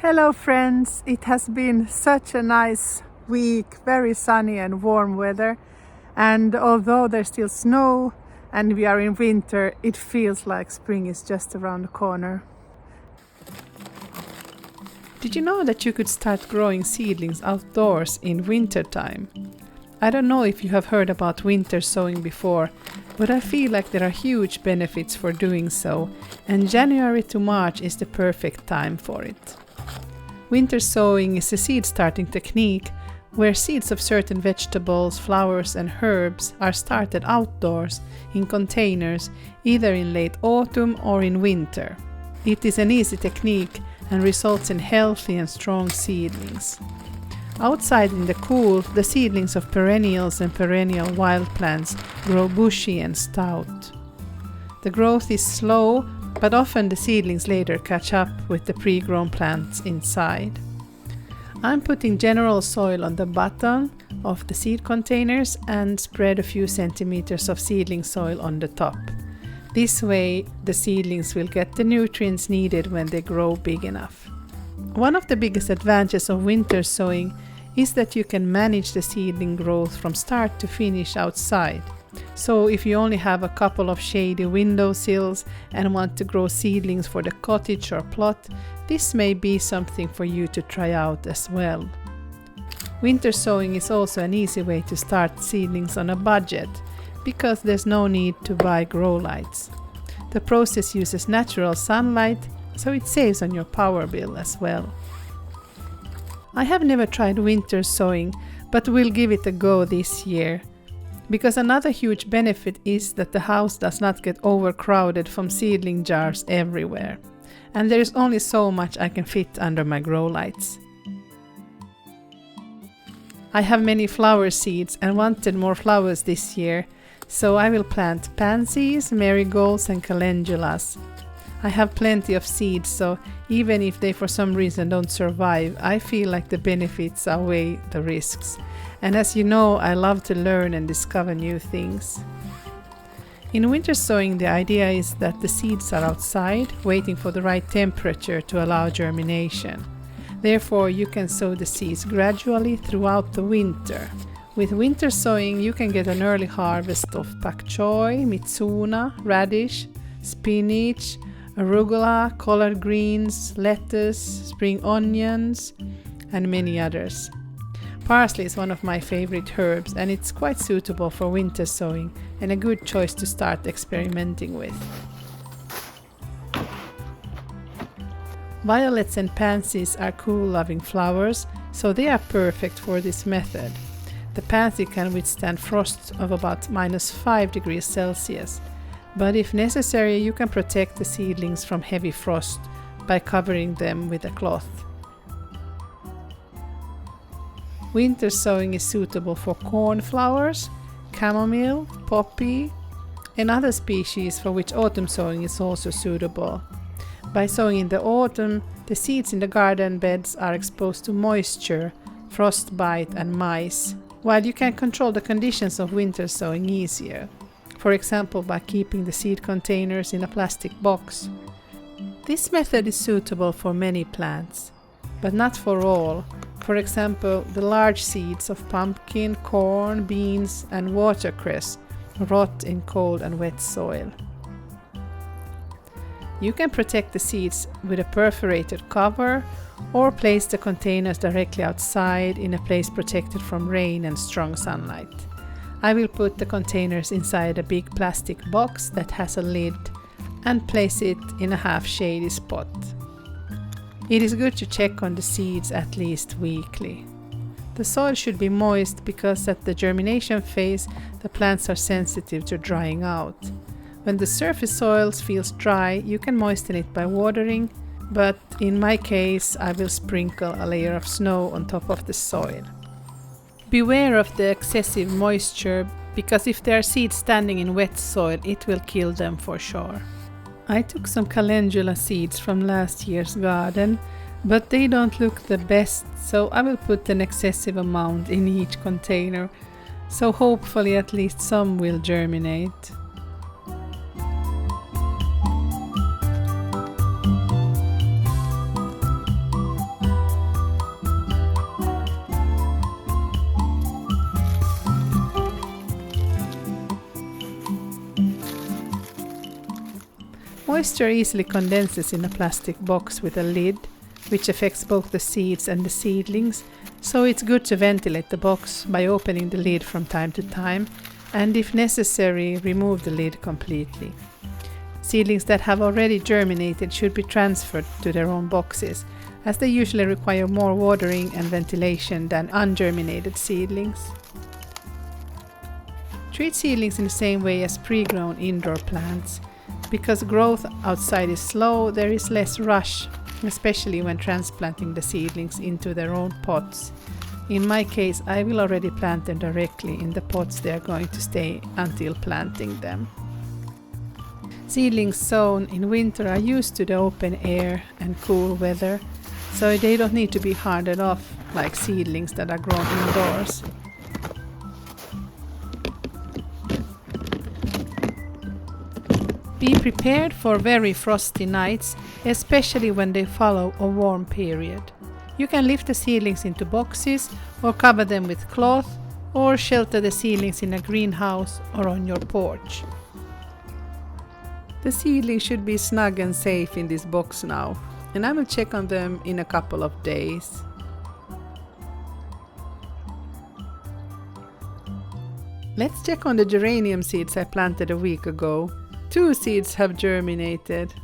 Hello friends, it has been such a nice week, very sunny and warm weather, and although there's still snow and we are in winter, it feels like spring is just around the corner. Did you know that you could start growing seedlings outdoors in winter time? I don't know if you have heard about winter sowing before, but I feel like there are huge benefits for doing so, and January to March is the perfect time for it. Winter sowing is a seed starting technique where seeds of certain vegetables, flowers and herbs are started outdoors in containers either in late autumn or in winter. It is an easy technique and results in healthy and strong seedlings. Outside in the cool, the seedlings of perennials and perennial wild plants grow bushy and stout. The growth is slow, but often the seedlings later catch up with the pre-grown plants inside. I'm putting general soil on the bottom of the seed containers and spread a few centimeters of seedling soil on the top. This way, the seedlings will get the nutrients needed when they grow big enough. One of the biggest advantages of winter sowing is that you can manage the seedling growth from start to finish outside. So if you only have a couple of shady windowsills and want to grow seedlings for the cottage or plot, this may be something for you to try out as well. Winter sowing is also an easy way to start seedlings on a budget, because there's no need to buy grow lights. The process uses natural sunlight, so it saves on your power bill as well. I have never tried winter sowing, but will give it a go this year. Because another huge benefit is that the house does not get overcrowded from seedling jars everywhere. And there is only so much I can fit under my grow lights. I have many flower seeds and wanted more flowers this year, so I will plant pansies, marigolds and calendulas. I have plenty of seeds, so even if they for some reason don't survive, I feel like the benefits outweigh the risks. And as you know, I love to learn and discover new things. In winter sowing, the idea is that the seeds are outside, waiting for the right temperature to allow germination. Therefore, you can sow the seeds gradually throughout the winter. With winter sowing, you can get an early harvest of pak choi, mitsuna, radish, spinach, arugula, collard greens, lettuce, spring onions, and many others. Parsley is one of my favorite herbs, and it's quite suitable for winter sowing and a good choice to start experimenting with. Violets and pansies are cool-loving flowers, so they are perfect for this method. The pansy can withstand frost of about -5 degrees Celsius, but if necessary, you can protect the seedlings from heavy frost by covering them with a cloth. Winter sowing is suitable for cornflowers, chamomile, poppy, and other species for which autumn sowing is also suitable. By sowing in the autumn, the seeds in the garden beds are exposed to moisture, frostbite and mice, while you can control the conditions of winter sowing easier. For example, by keeping the seed containers in a plastic box. This method is suitable for many plants, but not for all. For example, the large seeds of pumpkin, corn, beans, and watercress rot in cold and wet soil. You can protect the seeds with a perforated cover or place the containers directly outside in a place protected from rain and strong sunlight. I will put the containers inside a big plastic box that has a lid and place it in a half-shady spot. It is good to check on the seeds at least weekly. The soil should be moist because at the germination phase, the plants are sensitive to drying out. When the surface soil feels dry, you can moisten it by watering, but in my case, I will sprinkle a layer of snow on top of the soil. Beware of the excessive moisture, because if there are seeds standing in wet soil, it will kill them for sure. I took some calendula seeds from last year's garden, but they don't look the best, so I will put an excessive amount in each container, so hopefully at least some will germinate. Moisture easily condenses in a plastic box with a lid, which affects both the seeds and the seedlings, so it's good to ventilate the box by opening the lid from time to time, and if necessary, remove the lid completely. Seedlings that have already germinated should be transferred to their own boxes, as they usually require more watering and ventilation than ungerminated seedlings. Treat seedlings in the same way as pre-grown indoor plants. Because growth outside is slow, there is less rush, especially when transplanting the seedlings into their own pots. In my case, I will already plant them directly in the pots they are going to stay until planting them. Seedlings sown in winter are used to the open air and cool weather, so they don't need to be hardened off like seedlings that are grown indoors. Be prepared for very frosty nights, especially when they follow a warm period. You can lift the seedlings into boxes or cover them with cloth or shelter the seedlings in a greenhouse or on your porch. The seedlings should be snug and safe in this box now, and I will check on them in a couple of days. Let's check on the geranium seeds I planted a week ago. 2 seeds have germinated,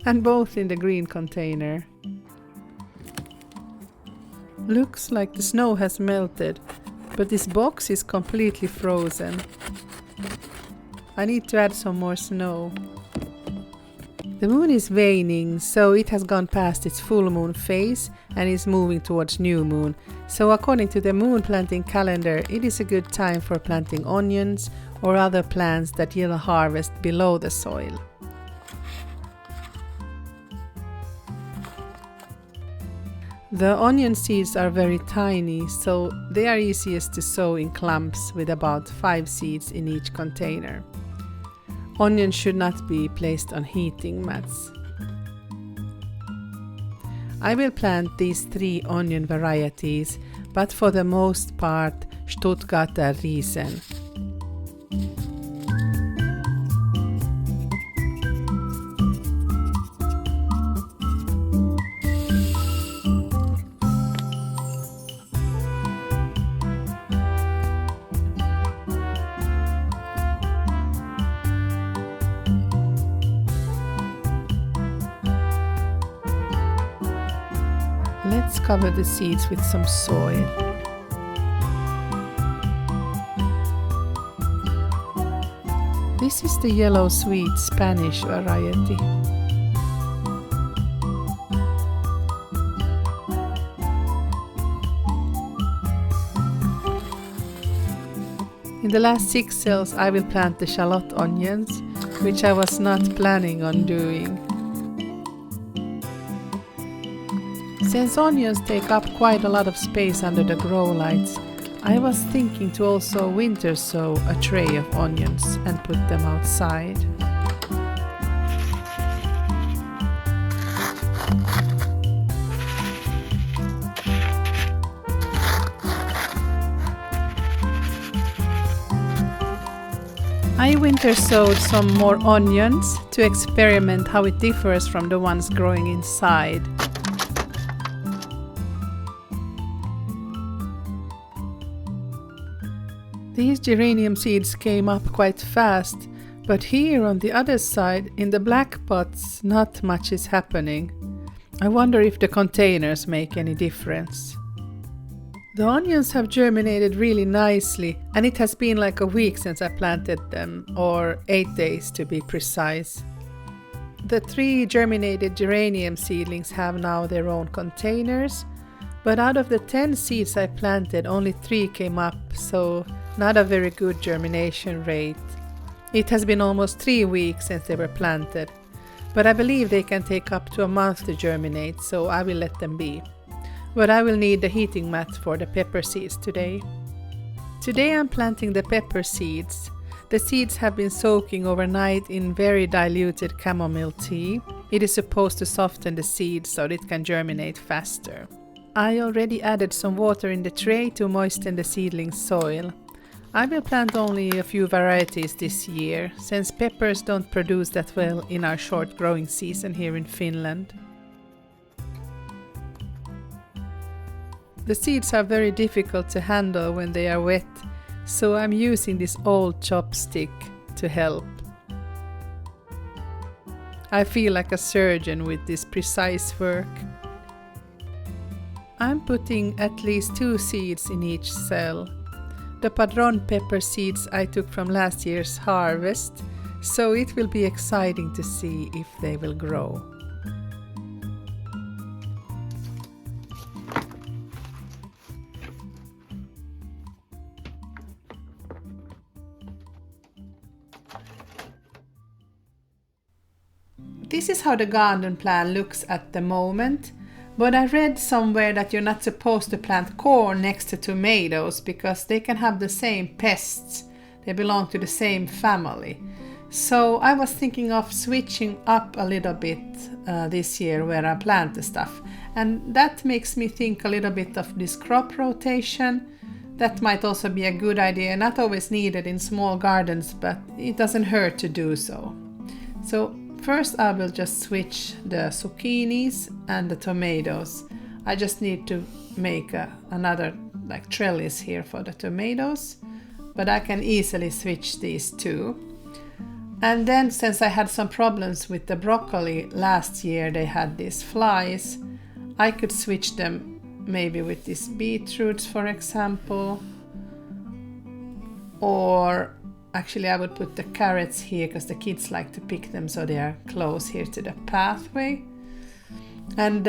and both in the green container. Looks like the snow has melted, but this box is completely frozen. I need to add some more snow. The moon is waning, so it has gone past its full moon phase and is moving towards new moon. So according to the moon planting calendar, it is a good time for planting onions or other plants that yield a harvest below the soil. The onion seeds are very tiny, so they are easiest to sow in clumps with about 5 seeds in each container. Onions should not be placed on heating mats. I will plant these 3 onion varieties, but for the most part Stuttgarter Riesen. Let's cover the seeds with some soil. This is the yellow sweet Spanish variety. In the last 6 cells I will plant the shallot onions, which I was not planning on doing. Since onions take up quite a lot of space under the grow lights, I was thinking to also winter sow a tray of onions and put them outside. I winter sowed some more onions to experiment how it differs from the ones growing inside. These geranium seeds came up quite fast, but here on the other side, in the black pots, not much is happening. I wonder if the containers make any difference. The onions have germinated really nicely, and it has been like a week since I planted them, or 8 days to be precise. The 3 germinated geranium seedlings have now their own containers, but out of the 10 seeds I planted, only 3 came up, so not a very good germination rate. It has been almost 3 weeks since they were planted, but I believe they can take up to a month to germinate, so I will let them be. But I will need the heating mat for the pepper seeds today. Today I'm planting the pepper seeds. The seeds have been soaking overnight in very diluted chamomile tea. It is supposed to soften the seeds so that it can germinate faster. I already added some water in the tray to moisten the seedling soil. I will plant only a few varieties this year, since peppers don't produce that well in our short growing season here in Finland. The seeds are very difficult to handle when they are wet, so I'm using this old chopstick to help. I feel like a surgeon with this precise work. I'm putting at least 2 seeds in each cell. The padron pepper seeds I took from last year's harvest, so it will be exciting to see if they will grow. This is how the garden plan looks at the moment, but I read somewhere that you're not supposed to plant corn next to tomatoes because they can have the same pests. They belong to the same family. So I was thinking of switching up a little bit this year where I plant the stuff. And that makes me think a little bit of this crop rotation. That might also be a good idea, not always needed in small gardens, but it doesn't hurt to do so. So first I will just switch the zucchinis and the tomatoes. I just need to make another like trellis here for the tomatoes, but I can easily switch these two. And then since I had some problems with the broccoli last year, they had these flies, I could switch them maybe with these beetroots, for example, or actually I would put the carrots here because the kids like to pick them, so they are close here to the pathway. And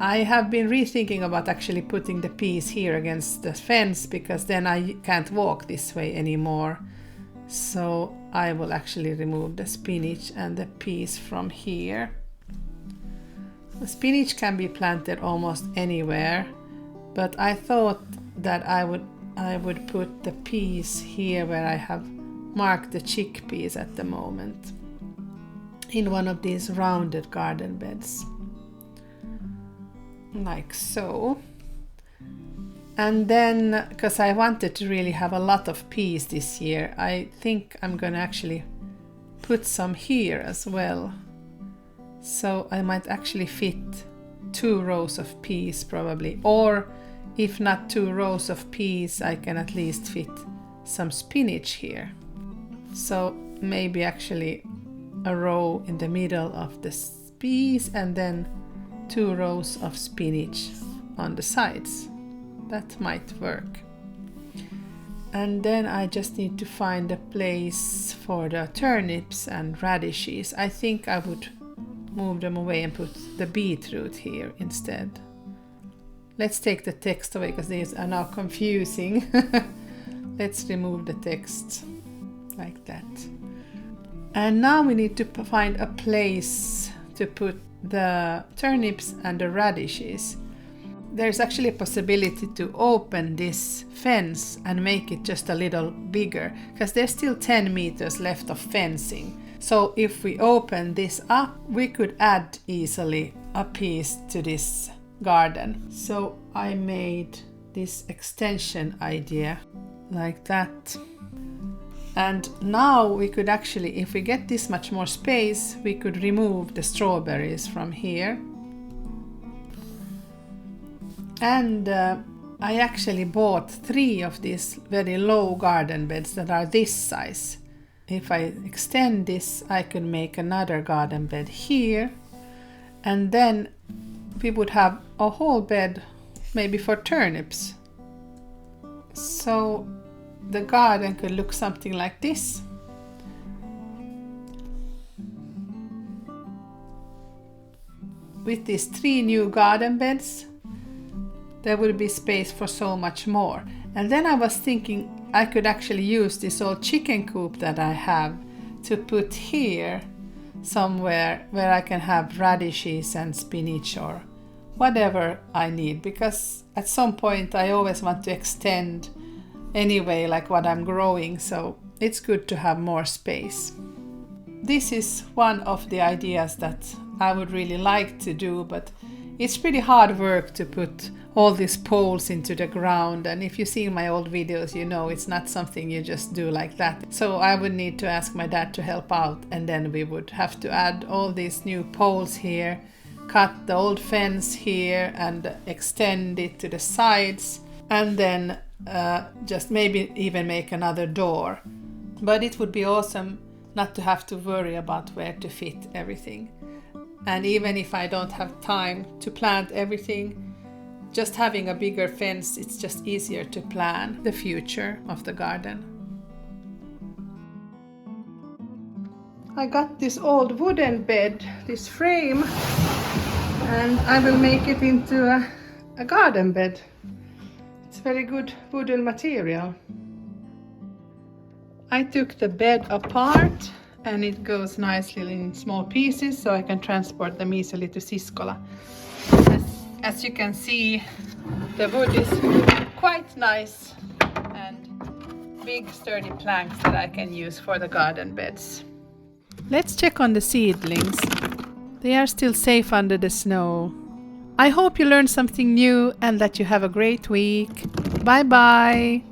I have been rethinking about actually putting the peas here against the fence, because then I can't walk this way anymore. So I will actually remove the spinach and the peas from here. The spinach can be planted almost anywhere, but I thought that I would put the peas here where I have marked the chickpeas at the moment, in one of these rounded garden beds, like so. And then, because I wanted to really have a lot of peas this year, I think I'm gonna actually put some here as well. So I might actually fit 2 rows of peas probably, or if not 2 rows of peas, I can at least fit some spinach here. So maybe actually a row in the middle of the peas and then 2 rows of spinach on the sides. That might work. And then I just need to find a place for the turnips and radishes. I think I would move them away and put the beetroot here instead. Let's take the text away because these are now confusing. Let's remove the text like that. And now we need to find a place to put the turnips and the radishes. There's actually a possibility to open this fence and make it just a little bigger, because there's still 10 meters left of fencing. So if we open this up, we could add easily a piece to this garden. So I made this extension idea like that. And now we could actually, if we get this much more space, we could remove the strawberries from here. And I actually bought 3 of these very low garden beds that are this size. If I extend this, I could make another garden bed here. And then we would have a whole bed maybe for turnips. So the garden could look something like this. With these 3 new garden beds, there would be space for so much more. And then I was thinking I could actually use this old chicken coop that I have to put here somewhere where I can have radishes and spinach or whatever I need, because at some point I always want to extend anyway, like what I'm growing, so it's good to have more space. This is one of the ideas that I would really like to do, but It's pretty hard work to put all these poles into the ground, and if you see my old videos, you know it's not something you just do like that. So I would need to ask my dad to help out, and then we would have to add all these new poles here, cut the old fence here and extend it to the sides, and then just maybe even make another door. But it would be awesome not to have to worry about where to fit everything. And even if I don't have time to plant everything, just having a bigger fence, it's just easier to plan the future of the garden. I got this old wooden bed, this frame, and I will make it into a garden bed. It's very good wooden material. I took the bed apart and it goes nicely in small pieces so I can transport them easily to Siskola. As you can see, the wood is quite nice and big sturdy planks that I can use for the garden beds. Let's check on the seedlings. They are still safe under the snow. I hope you learned something new and that you have a great week. Bye bye!